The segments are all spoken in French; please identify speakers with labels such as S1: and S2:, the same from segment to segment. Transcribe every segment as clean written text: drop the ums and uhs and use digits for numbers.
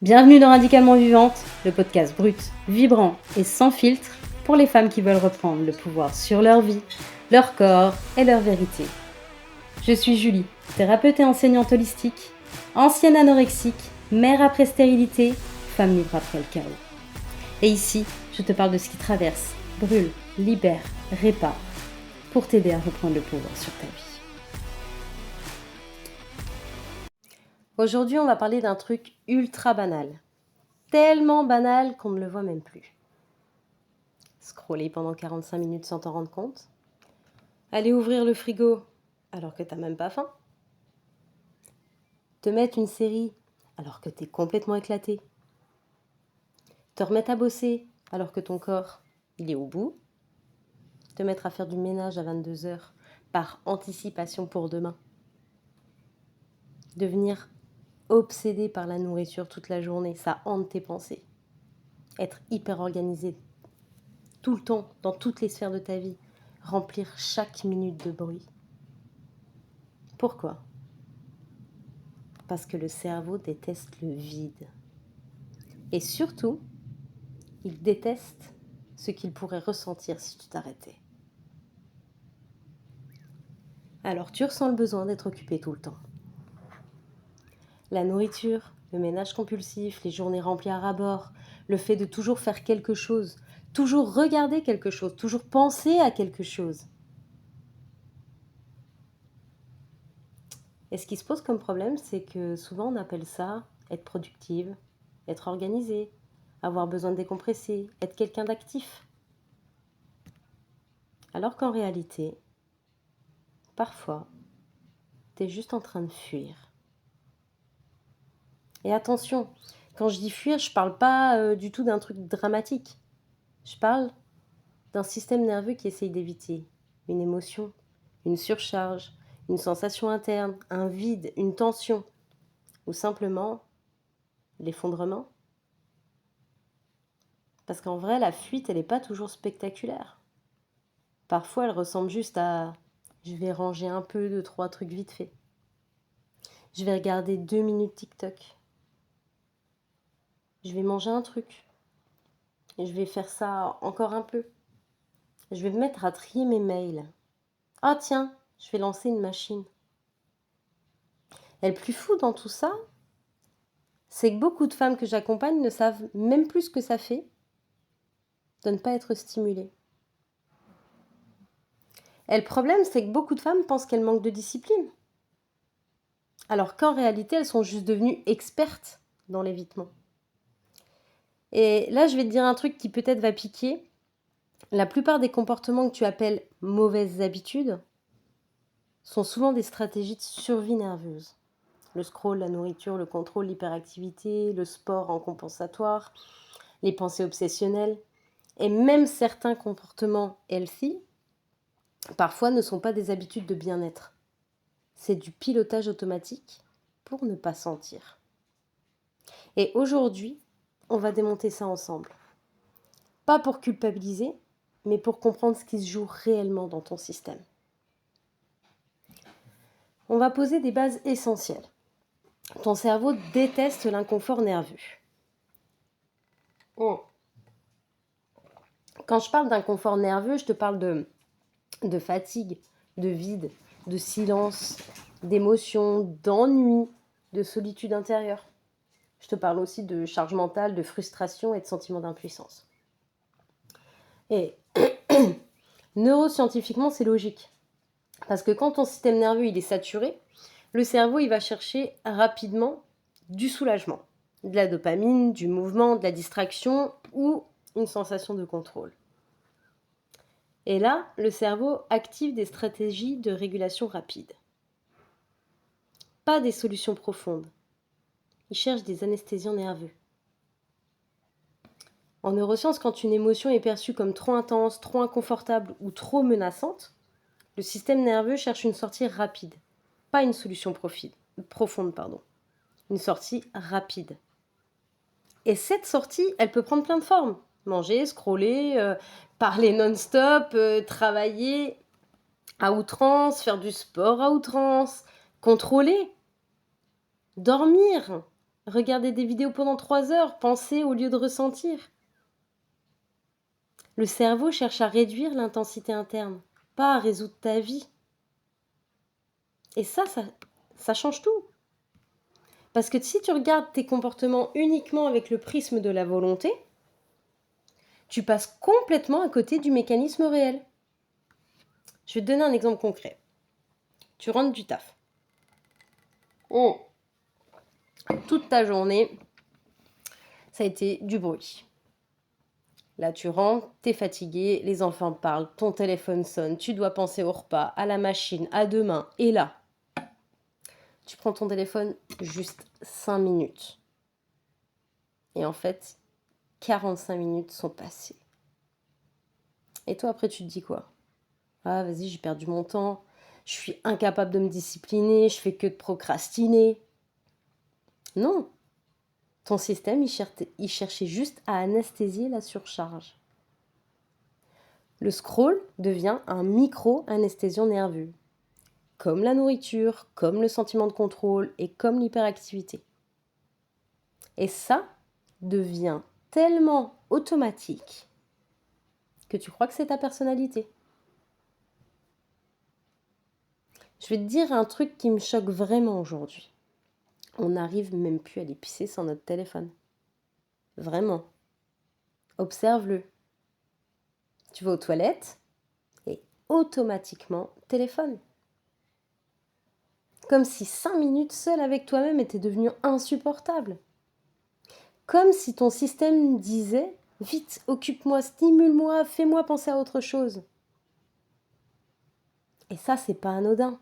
S1: Bienvenue dans Radicalement Vivante, le podcast brut, vibrant et sans filtre pour les femmes qui veulent reprendre le pouvoir sur leur vie, leur corps et leur vérité. Je suis Julie, thérapeute et enseignante holistique, ancienne anorexique, mère après stérilité, femme libre après le chaos. Et ici, je te parle de ce qui traverse, brûle, libère, répare, pour t'aider à reprendre le pouvoir sur ta vie. Aujourd'hui, on va parler d'un truc ultra banal. Tellement banal qu'on ne le voit même plus. Scroller pendant 45 minutes sans t'en rendre compte. Aller ouvrir le frigo alors que t'as même pas faim. Te mettre une série alors que t'es complètement éclaté. Te remettre à bosser alors que ton corps, il est au bout. Te mettre à faire du ménage à 22h par anticipation pour demain. Devenir obsédé par la nourriture toute la journée, ça hante tes pensées. Être hyper organisé tout le temps, dans toutes les sphères de ta vie. Remplir chaque minute de bruit. Pourquoi ? Parce que le cerveau déteste le vide. Et surtout, il déteste ce qu'il pourrait ressentir si tu t'arrêtais. Alors tu ressens le besoin d'être occupé tout le temps. La nourriture, le ménage compulsif, les journées remplies à ras-bord, le fait de toujours faire quelque chose, toujours regarder quelque chose, toujours penser à quelque chose. Et ce qui se pose comme problème, c'est que souvent on appelle ça être productive, être organisée, avoir besoin de décompresser, être quelqu'un d'actif. Alors qu'en réalité, parfois, tu es juste en train de fuir. Et attention, quand je dis fuir, je parle pas du tout d'un truc dramatique. Je parle d'un système nerveux qui essaye d'éviter une émotion, une surcharge, une sensation interne, un vide, une tension, ou simplement l'effondrement. Parce qu'en vrai, la fuite, elle n'est pas toujours spectaculaire. Parfois, elle ressemble juste à « je vais ranger un peu, 2-3 trucs vite fait. Je vais regarder 2 minutes TikTok. Je vais manger un truc. Et je vais faire ça encore un peu. Je vais me mettre à trier mes mails. Ah tiens, je vais lancer une machine. » Et le plus fou dans tout ça, c'est que beaucoup de femmes que j'accompagne ne savent même plus ce que ça fait de ne pas être stimulées. Et le problème, c'est que beaucoup de femmes pensent qu'elles manquent de discipline. Alors qu'en réalité, elles sont juste devenues expertes dans l'évitement. Et là, je vais te dire un truc qui peut-être va piquer. La plupart des comportements que tu appelles mauvaises habitudes sont souvent des stratégies de survie nerveuse. Le scroll, la nourriture, le contrôle, l'hyperactivité, le sport en compensatoire, les pensées obsessionnelles, et même certains comportements healthy, parfois ne sont pas des habitudes de bien-être. C'est du pilotage automatique pour ne pas sentir. Et aujourd'hui, on va démonter ça ensemble. Pas pour culpabiliser, mais pour comprendre ce qui se joue réellement dans ton système. On va poser des bases essentielles. Ton cerveau déteste l'inconfort nerveux. Quand je parle d'inconfort nerveux, je te parle de fatigue, de vide, de silence, d'émotion, d'ennui, de solitude intérieure. Je te parle aussi de charge mentale, de frustration et de sentiment d'impuissance. Et neuroscientifiquement, c'est logique. Parce que quand ton système nerveux il est saturé, le cerveau il va chercher rapidement du soulagement, de la dopamine, du mouvement, de la distraction ou une sensation de contrôle. Et là, le cerveau active des stratégies de régulation rapide. Pas des solutions profondes. Il cherche des anesthésiants nerveux. En neurosciences, quand une émotion est perçue comme trop intense, trop inconfortable ou trop menaçante, le système nerveux cherche une sortie rapide, pas une solution profonde. Une sortie rapide. Et cette sortie, elle peut prendre plein de formes. Manger, scroller, parler non-stop, travailler à outrance, faire du sport à outrance, contrôler, dormir, Regarder des vidéos pendant 3 heures, penser au lieu de ressentir. Le cerveau cherche à réduire l'intensité interne, pas à résoudre ta vie. Et ça change tout. Parce que si tu regardes tes comportements uniquement avec le prisme de la volonté, tu passes complètement à côté du mécanisme réel. Je vais te donner un exemple concret. Tu rentres du taf. Toute ta journée, ça a été du bruit. Là, tu rentres, t'es fatigué, les enfants parlent, ton téléphone sonne, tu dois penser au repas, à la machine, à demain. Et là, tu prends ton téléphone juste 5 minutes. Et en fait, 45 minutes sont passées. Et toi, après, tu te dis quoi? Ah, vas-y, j'ai perdu mon temps, je suis incapable de me discipliner, je fais que de procrastiner. Non, ton système, il cherchait juste à anesthésier la surcharge. Le scroll devient un micro-anesthésion nerveux, comme la nourriture, comme le sentiment de contrôle et comme l'hyperactivité. Et ça devient tellement automatique que tu crois que c'est ta personnalité. Je vais te dire un truc qui me choque vraiment aujourd'hui. On n'arrive même plus à aller pisser sans notre téléphone. Vraiment. Observe-le. Tu vas aux toilettes et automatiquement téléphone. Comme si 5 minutes seul avec toi-même était devenu insupportable. Comme si ton système disait « Vite, occupe-moi, stimule-moi, fais-moi penser à autre chose ». Et ça, c'est pas anodin.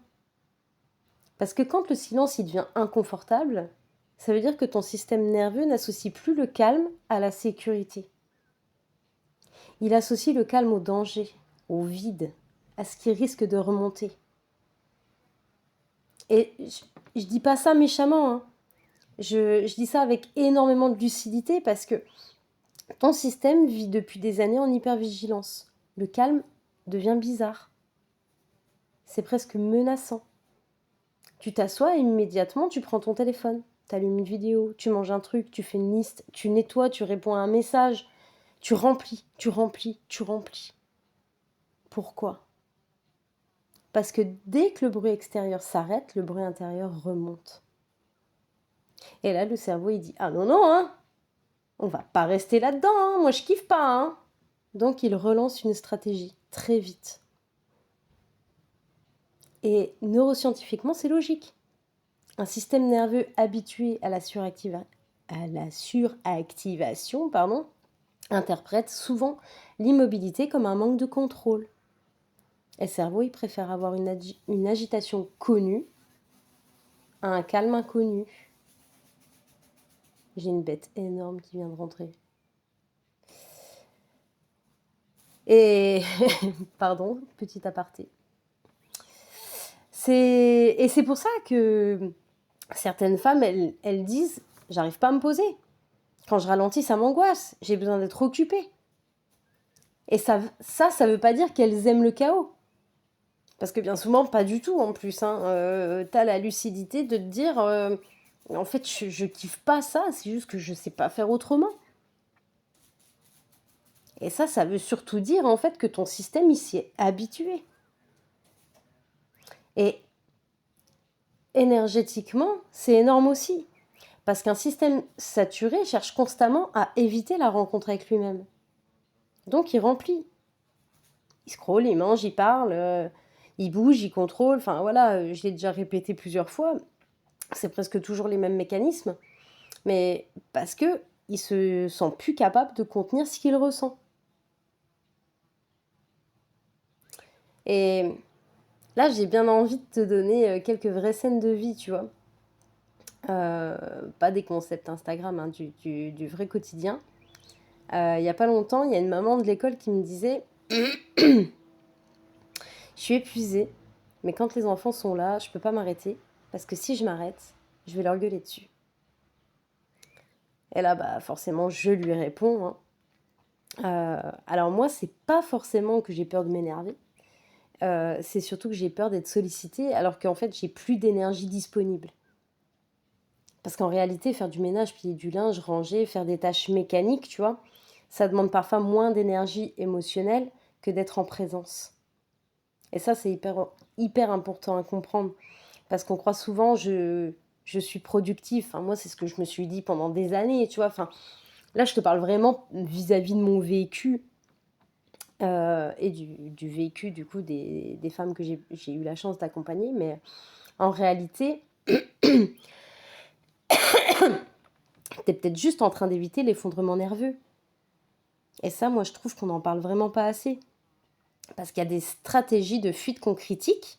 S1: Parce que quand le silence il devient inconfortable, ça veut dire que ton système nerveux n'associe plus le calme à la sécurité. Il associe le calme au danger, au vide, à ce qui risque de remonter. Et je dis pas ça méchamment, hein. Je dis ça avec énormément de lucidité parce que ton système vit depuis des années en hypervigilance. Le calme devient bizarre. C'est presque menaçant. Tu t'assois et immédiatement tu prends ton téléphone. Tu allumes une vidéo, tu manges un truc, tu fais une liste, tu nettoies, tu réponds à un message. Tu remplis, tu remplis, tu remplis. Pourquoi ? Parce que dès que le bruit extérieur s'arrête, le bruit intérieur remonte. Et là, le cerveau, il dit « Ah non, non, hein, on va pas rester là-dedans, hein, moi je kiffe pas, hein ». Donc, il relance une stratégie très vite. Et neuroscientifiquement, c'est logique. Un système nerveux habitué à la suractivation, interprète souvent l'immobilité comme un manque de contrôle. Et le cerveau, il préfère avoir une agitation connue à un calme inconnu. J'ai une bête énorme qui vient de rentrer. Et pardon, petit aparté. Et c'est pour ça que certaines femmes, elles disent « J'arrive pas à me poser. Quand je ralentis, ça m'angoisse. J'ai besoin d'être occupée. » Et ça veut pas dire qu'elles aiment le chaos. Parce que bien souvent, pas du tout en plus. T'as la lucidité de te dire en fait, je kiffe pas ça, c'est juste que je sais pas faire autrement. Et ça veut surtout dire en fait que ton système, il s'y est habitué. Et énergétiquement, c'est énorme aussi. Parce qu'un système saturé cherche constamment à éviter la rencontre avec lui-même. Donc il remplit. Il scrolle, il mange, il parle, il bouge, il contrôle. Enfin voilà, je l'ai déjà répété plusieurs fois. C'est presque toujours les mêmes mécanismes. Mais parce qu'il ne se sent plus capable de contenir ce qu'il ressent. Et là, j'ai bien envie de te donner quelques vraies scènes de vie, tu vois. Pas des concepts Instagram, hein, du vrai quotidien. Il n'y a pas longtemps, il y a une maman de l'école qui me disait « Je suis épuisée, mais quand les enfants sont là, je ne peux pas m'arrêter, parce que si je m'arrête, je vais leur gueuler dessus. » Et là, bah, forcément, je lui réponds. Alors moi, c'est pas forcément que j'ai peur de m'énerver. C'est surtout que j'ai peur d'être sollicitée, alors qu'en fait, j'ai plus d'énergie disponible. Parce qu'en réalité, faire du ménage, plier du linge, ranger, faire des tâches mécaniques, tu vois, ça demande parfois moins d'énergie émotionnelle que d'être en présence. Et ça, c'est hyper important à comprendre. Parce qu'on croit souvent, je suis productif. Enfin, moi, c'est ce que je me suis dit pendant des années, tu vois. Enfin, là, je te parle vraiment vis-à-vis de mon vécu et du vécu, du coup, des femmes que j'ai eu la chance d'accompagner. Mais en réalité, t'es peut-être juste en train d'éviter l'effondrement nerveux. Et ça, moi, je trouve qu'on n'en parle vraiment pas assez. Parce qu'il y a des stratégies de fuite qu'on critique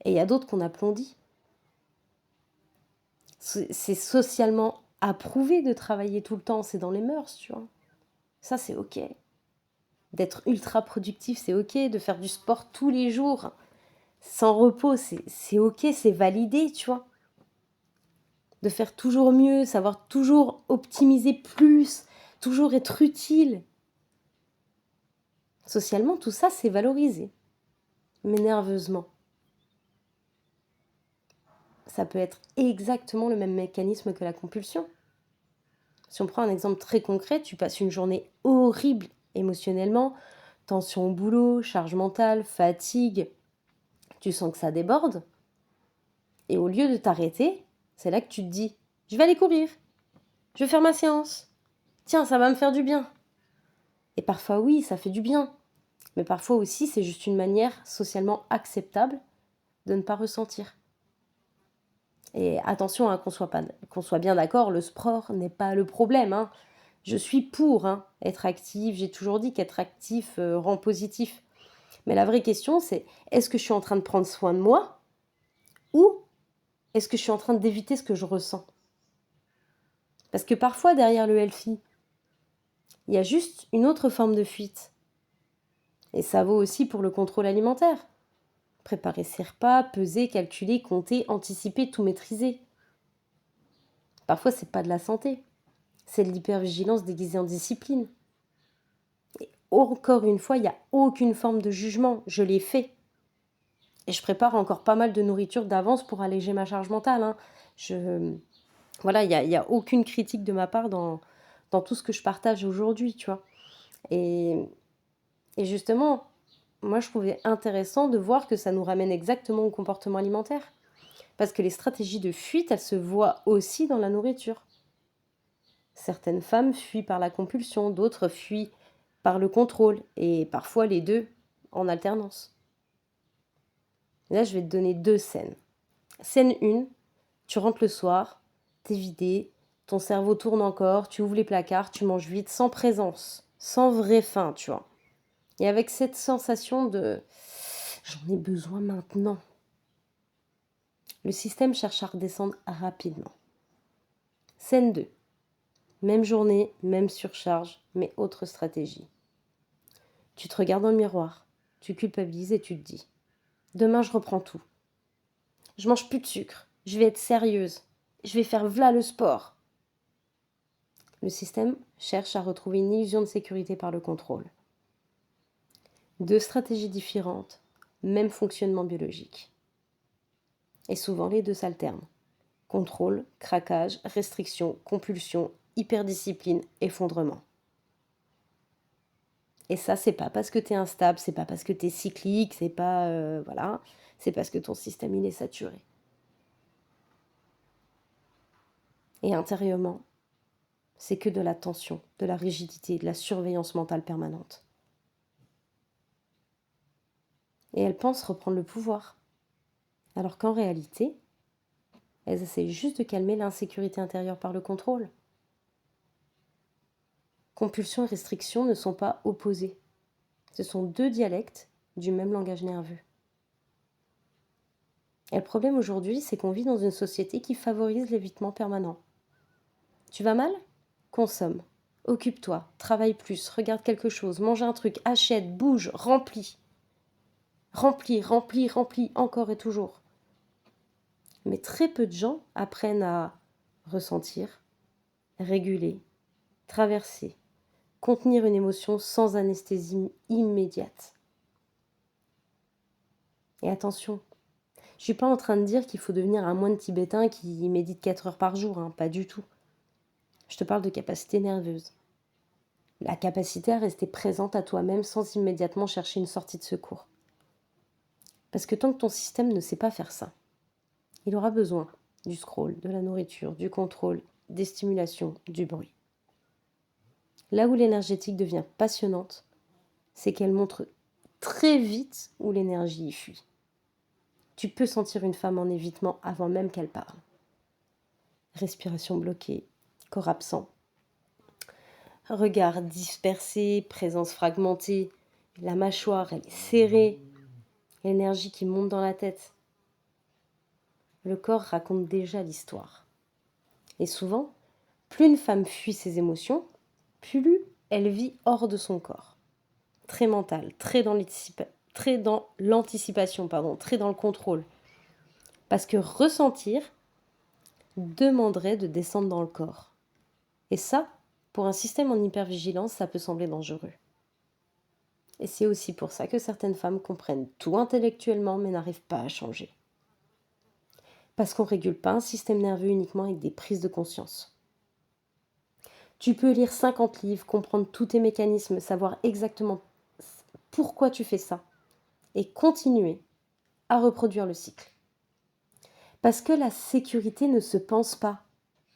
S1: et il y a d'autres qu'on applaudit. C'est socialement approuvé de travailler tout le temps, c'est dans les mœurs, tu vois. Ça, c'est ok. D'être ultra productif, c'est ok. De faire du sport tous les jours, sans repos, c'est ok, c'est validé, tu vois. De faire toujours mieux, savoir toujours optimiser plus, toujours être utile. Socialement, tout ça, c'est valorisé. Mais nerveusement, ça peut être exactement le même mécanisme que la compulsion. Si on prend un exemple très concret, tu passes une journée horrible émotionnellement, tension au boulot, charge mentale, fatigue, tu sens que ça déborde. Et au lieu de t'arrêter, c'est là que tu te dis, je vais aller courir, je vais faire ma séance. Tiens, ça va me faire du bien. Et parfois oui, ça fait du bien. Mais parfois aussi, c'est juste une manière socialement acceptable de ne pas ressentir. Et attention, hein, qu'on soit bien d'accord, le sport n'est pas le problème. Hein. Je suis pour être actif. J'ai toujours dit qu'être actif rend positif. Mais la vraie question, c'est est-ce que je suis en train de prendre soin de moi ou est-ce que je suis en train d'éviter ce que je ressens? Parce que parfois, derrière le healthy, il y a juste une autre forme de fuite. Et ça vaut aussi pour le contrôle alimentaire. Préparer ses repas, peser, calculer, compter, anticiper, tout maîtriser. Parfois, c'est pas de la santé. C'est de l'hypervigilance déguisée en discipline. Et encore une fois, il n'y a aucune forme de jugement. Je l'ai fait. Et je prépare encore pas mal de nourriture d'avance pour alléger ma charge mentale. Voilà, il y a aucune critique de ma part dans tout ce que je partage aujourd'hui, tu vois. Et, et justement, moi, je trouvais intéressant de voir que ça nous ramène exactement au comportement alimentaire. Parce que les stratégies de fuite, elles se voient aussi dans la nourriture. Certaines femmes fuient par la compulsion, d'autres fuient par le contrôle, et parfois les deux en alternance. Là, je vais te donner deux scènes. Scène 1, tu rentres le soir, t'es vidé, ton cerveau tourne encore, tu ouvres les placards, tu manges vite, sans présence, sans vraie faim, tu vois. Et avec cette sensation de j'en ai besoin maintenant. Le système cherche à redescendre rapidement. Scène 2. Même journée, même surcharge, mais autre stratégie. Tu te regardes dans le miroir, tu culpabilises et tu te dis demain je reprends tout. Je mange plus de sucre, je vais être sérieuse, je vais faire v'là le sport. Le système cherche à retrouver une illusion de sécurité par le contrôle. Deux stratégies différentes, même fonctionnement biologique. Et souvent les deux s'alternent. Contrôle, craquage, restriction, compulsion, hyperdiscipline, effondrement. Et ça, c'est pas parce que t'es instable, c'est pas parce que t'es cyclique, c'est pas... voilà, c'est parce que ton système, il est saturé. Et intérieurement, c'est que de la tension, de la rigidité, de la surveillance mentale permanente. Et elles pensent reprendre le pouvoir. Alors qu'en réalité, elles essayent juste de calmer l'insécurité intérieure par le contrôle. Compulsion et restriction ne sont pas opposés. Ce sont deux dialectes du même langage nerveux. Et le problème aujourd'hui, c'est qu'on vit dans une société qui favorise l'évitement permanent. Tu vas mal? Consomme. Occupe-toi, travaille plus, regarde quelque chose, mange un truc, achète, bouge, remplis. Remplis, remplis, remplis, encore et toujours. Mais très peu de gens apprennent à ressentir, réguler, traverser, contenir une émotion sans anesthésie immédiate. Et attention, Je suis pas en train de dire qu'il faut devenir un moine tibétain qui médite 4 heures par jour, hein, pas du tout. Je te parle de capacité nerveuse. La capacité à rester présente à toi-même sans immédiatement chercher une sortie de secours. Parce que tant que ton système ne sait pas faire ça, il aura besoin du scroll, de la nourriture, du contrôle, des stimulations, du bruit. Là où l'énergétique devient passionnante, c'est qu'elle montre très vite où l'énergie y fuit. Tu peux sentir une femme en évitement avant même qu'elle parle. Respiration bloquée, corps absent, regard dispersé, présence fragmentée, la mâchoire elle est serrée, l'énergie qui monte dans la tête. Le corps raconte déjà l'histoire. Et souvent, plus une femme fuit ses émotions, plus elle vit hors de son corps. Très mentale, très dans l'anticipation, très dans le contrôle. Parce que ressentir demanderait de descendre dans le corps. Et ça, pour un système en hypervigilance, ça peut sembler dangereux. Et c'est aussi pour ça que certaines femmes comprennent tout intellectuellement mais n'arrivent pas à changer. Parce qu'on ne régule pas un système nerveux uniquement avec des prises de conscience. Tu peux lire 50 livres, comprendre tous tes mécanismes, savoir exactement pourquoi tu fais ça et continuer à reproduire le cycle. Parce que la sécurité ne se pense pas,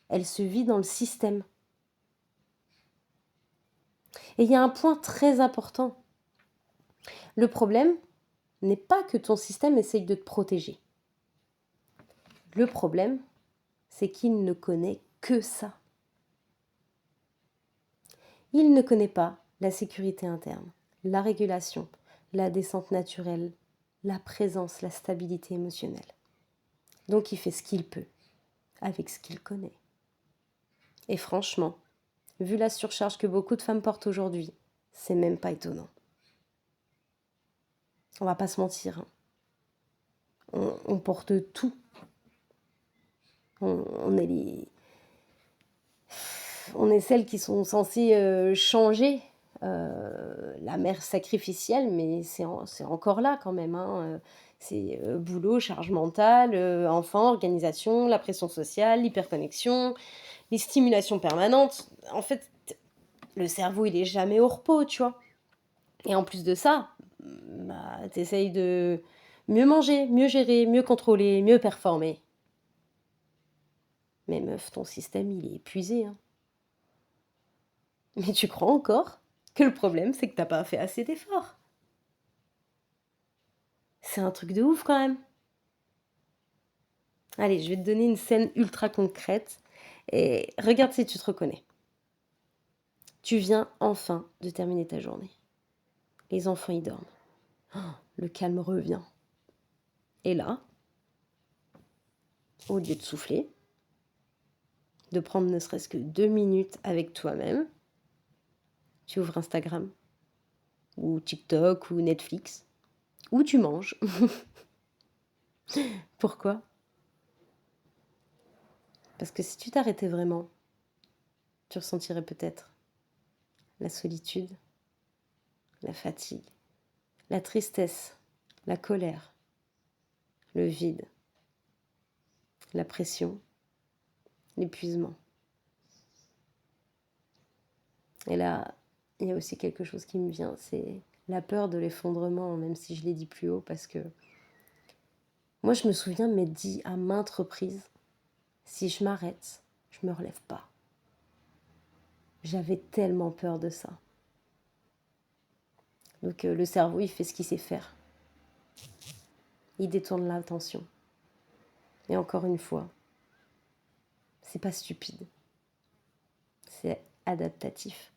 S1: elle se vit dans le système. Et il y a un point très important. Le problème n'est pas que ton système essaye de te protéger. Le problème, c'est qu'il ne connaît que ça. Il ne connaît pas la sécurité interne, la régulation, la descente naturelle, la présence, la stabilité émotionnelle. Donc il fait ce qu'il peut, avec ce qu'il connaît. Et franchement, vu la surcharge que beaucoup de femmes portent aujourd'hui, c'est même pas étonnant. On va pas se mentir, hein. On porte tout. On est celles qui sont censées changer la mère sacrificielle, mais c'est encore là quand même, hein. C'est boulot, charge mentale, enfant, organisation, la pression sociale, l'hyperconnexion, les stimulations permanentes. En fait, le cerveau, il est jamais au repos, tu vois. Et en plus de ça, bah, t'essayes de mieux manger, mieux gérer, mieux contrôler, mieux performer. Mais meuf, ton système, il est épuisé, hein. Mais tu crois encore que le problème, c'est que t'as pas fait assez d'efforts. C'est un truc de ouf quand même. Allez, je vais te donner une scène ultra concrète et regarde si tu te reconnais. Tu viens enfin de terminer ta journée. Les enfants y dorment. Oh, le calme revient. Et là, au lieu de souffler, de prendre ne serait-ce que 2 minutes avec toi-même, tu ouvres Instagram, ou TikTok, ou Netflix, ou tu manges. Pourquoi ? Parce que si tu t'arrêtais vraiment, tu ressentirais peut-être la solitude, la fatigue, la tristesse, la colère, le vide, la pression, l'épuisement. Et là, il y a aussi quelque chose qui me vient, c'est la peur de l'effondrement, même si je l'ai dit plus haut, parce que moi, je me souviens m'être dit à maintes reprises, si je m'arrête, je me relève pas. J'avais tellement peur de ça. Donc le cerveau, il fait ce qu'il sait faire. Il détourne l'attention. Et encore une fois, c'est pas stupide. C'est adaptatif.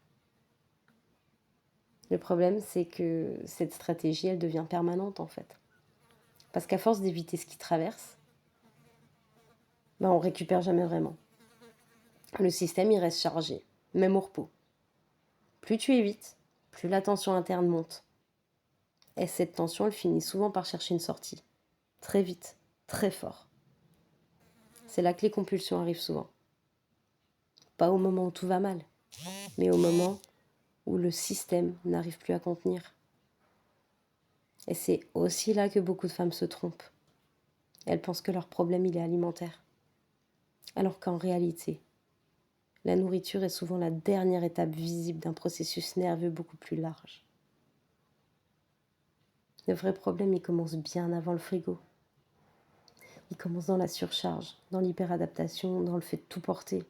S1: Le problème, c'est que cette stratégie, elle devient permanente en fait. Parce qu'à force d'éviter ce qui traverse, ben, on récupère jamais vraiment. Le système, il reste chargé, même au repos. Plus tu évites, plus la tension interne monte. Et cette tension, elle finit souvent par chercher une sortie. Très vite, très fort. C'est là que les compulsions arrivent souvent. Pas au moment où tout va mal, mais au moment où le système n'arrive plus à contenir. Et c'est aussi là que beaucoup de femmes se trompent. Elles pensent que leur problème, il est alimentaire. Alors qu'en réalité, la nourriture est souvent la dernière étape visible d'un processus nerveux beaucoup plus large. Le vrai problème, il commence bien avant le frigo. Il commence dans la surcharge, dans l'hyperadaptation, dans le fait de tout porter,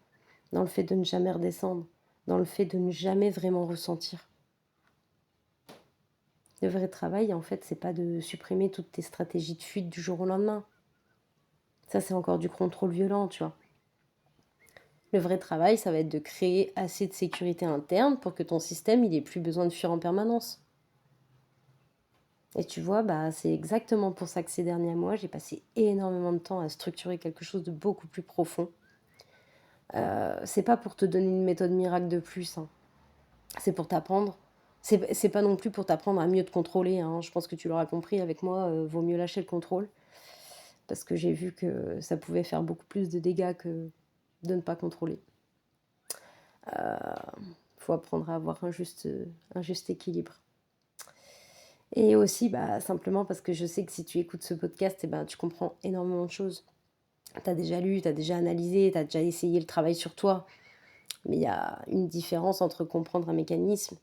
S1: dans le fait de ne jamais redescendre, dans le fait de ne jamais vraiment ressentir. Le vrai travail, en fait, c'est pas de supprimer toutes tes stratégies de fuite du jour au lendemain. Ça, c'est encore du contrôle violent, tu vois. Le vrai travail, ça va être de créer assez de sécurité interne pour que ton système, il ait plus besoin de fuir en permanence. Et tu vois, bah, c'est exactement pour ça que ces derniers mois, j'ai passé énormément de temps à structurer quelque chose de beaucoup plus profond. C'est pas pour te donner une méthode miracle de plus, hein. C'est pour t'apprendre. C'est pas non plus pour t'apprendre à mieux te contrôler, hein. Je pense que tu l'auras compris avec moi, vaut mieux lâcher le contrôle. Parce que j'ai vu que ça pouvait faire beaucoup plus de dégâts que de ne pas contrôler. Faut apprendre à avoir un juste équilibre. Et aussi, bah, simplement parce que je sais que si tu écoutes ce podcast, eh ben, tu comprends énormément de choses. Tu as déjà lu, tu as déjà analysé, tu as déjà essayé le travail sur toi. Mais il y a une différence entre comprendre un mécanisme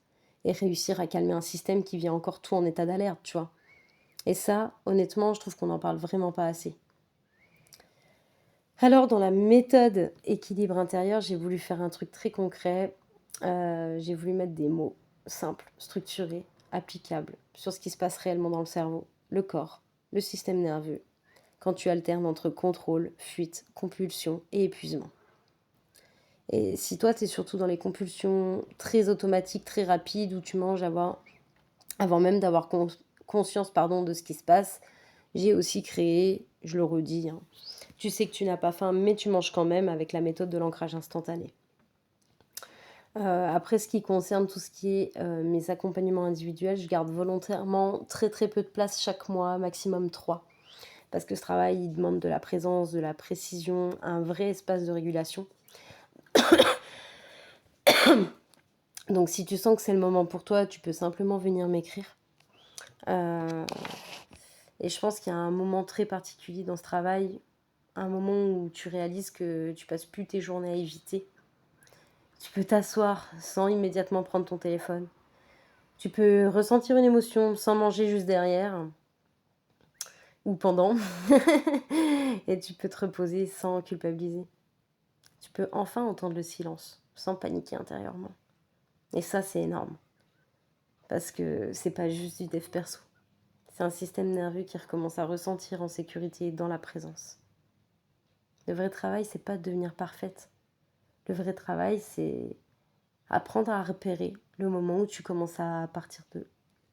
S1: et réussir à calmer un système qui vient encore tout en état d'alerte, tu vois. Et ça, honnêtement, je trouve qu'on n'en parle vraiment pas assez. Alors, dans la méthode équilibre intérieur, j'ai voulu faire un truc très concret. J'ai voulu mettre des mots simples, structurés, applicables sur ce qui se passe réellement dans le cerveau, le corps, le système nerveux, quand tu alternes entre contrôle, fuite, compulsion et épuisement. Et si toi, tu es surtout dans les compulsions très automatiques, très rapides, où tu manges avant même d'avoir conscience de ce qui se passe, j'ai aussi créé, je le redis, hein, tu sais que tu n'as pas faim, mais tu manges quand même avec la méthode de l'ancrage instantané. Après, ce qui concerne tout ce qui est mes accompagnements individuels, je garde volontairement très très peu de place chaque mois, maximum 3. Parce que ce travail, il demande de la présence, de la précision, un vrai espace de régulation. Donc si tu sens que c'est le moment pour toi, tu peux simplement venir m'écrire. Et je pense qu'il y a un moment très particulier dans ce travail, un moment où tu réalises que tu passes plus tes journées à éviter. Tu peux t'asseoir sans immédiatement prendre ton téléphone. Tu peux ressentir une émotion sans manger juste derrière ou pendant. Et tu peux te reposer sans culpabiliser. Tu peux enfin entendre le silence sans paniquer intérieurement. Et ça, c'est énorme. Parce que c'est pas juste du dev perso. C'est un système nerveux qui recommence à ressentir en sécurité dans la présence. Le vrai travail, c'est pas de devenir parfaite. Le vrai travail, c'est apprendre à repérer le moment où tu commences à partir de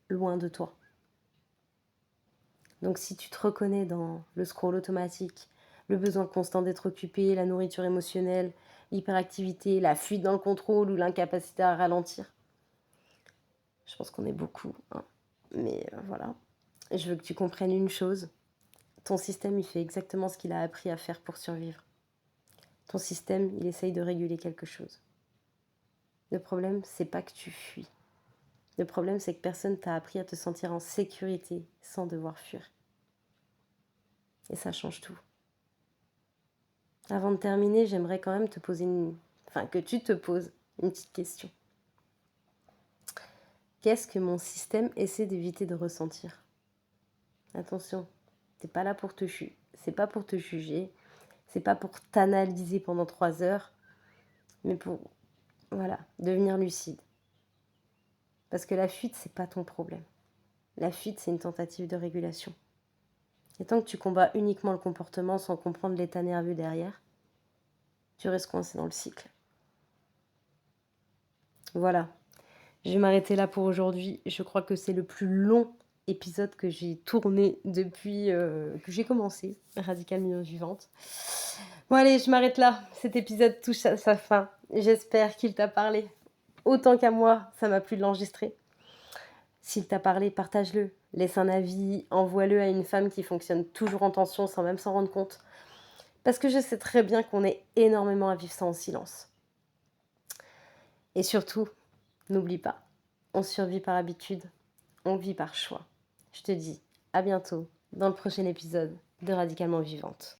S1: loin de toi. Donc si tu te reconnais dans le scroll automatique, le besoin constant d'être occupé, la nourriture émotionnelle, l'hyperactivité, la fuite dans le contrôle ou l'incapacité à ralentir, je pense qu'on est beaucoup, hein. Mais voilà. Et je veux que tu comprennes une chose. Ton système, il fait exactement ce qu'il a appris à faire pour survivre. Ton système, il essaye de réguler quelque chose. Le problème, c'est pas que tu fuis. Le problème, c'est que personne t'a appris à te sentir en sécurité sans devoir fuir. Et ça change tout. Avant de terminer, j'aimerais quand même que tu te poses une petite question. Qu'est-ce que mon système essaie d'éviter de ressentir? Attention, c'est pas là pour c'est pas pour te juger, c'est pas pour t'analyser pendant 3 heures, mais pour, voilà, devenir lucide. Parce que la fuite, c'est pas ton problème. La fuite, c'est une tentative de régulation. Et tant que tu combats uniquement le comportement sans comprendre l'état nerveux derrière, tu restes coincé dans le cycle. Voilà. Je vais m'arrêter là pour aujourd'hui. Je crois que c'est le plus long épisode que j'ai tourné depuis que j'ai commencé Radicalement Vivante. Bon allez, je m'arrête là. Cet épisode touche à sa fin. J'espère qu'il t'a parlé. Autant qu'à moi, ça m'a plu de l'enregistrer. S'il t'a parlé, partage-le. Laisse un avis, envoie-le à une femme qui fonctionne toujours en tension sans même s'en rendre compte. Parce que je sais très bien qu'on est énormément à vivre ça en silence. Et surtout, n'oublie pas, on survit par habitude, on vit par choix. Je te dis à bientôt dans le prochain épisode. de Radicalement Vivante.